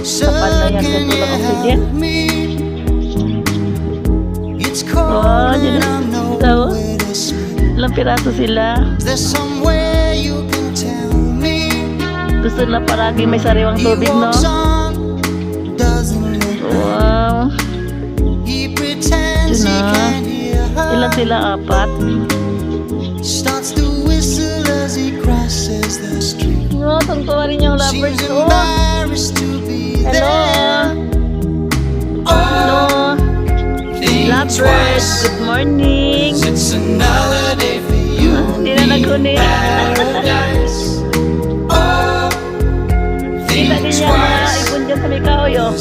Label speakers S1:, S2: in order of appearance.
S1: Sapat na yan kung tulang oxygen. Oh, dyan na. So, ilang piraso sila. Gusto na paragi may sariwang tubig, no? Wow. Dyan na. Ilan sila? Apat. No, tungtuwa rin yung lovers ko. Hello. Hello. Lovers, good morning. Hindi na nagkunin. Kita din yan mga ibon dyan sa may kahoy, oh.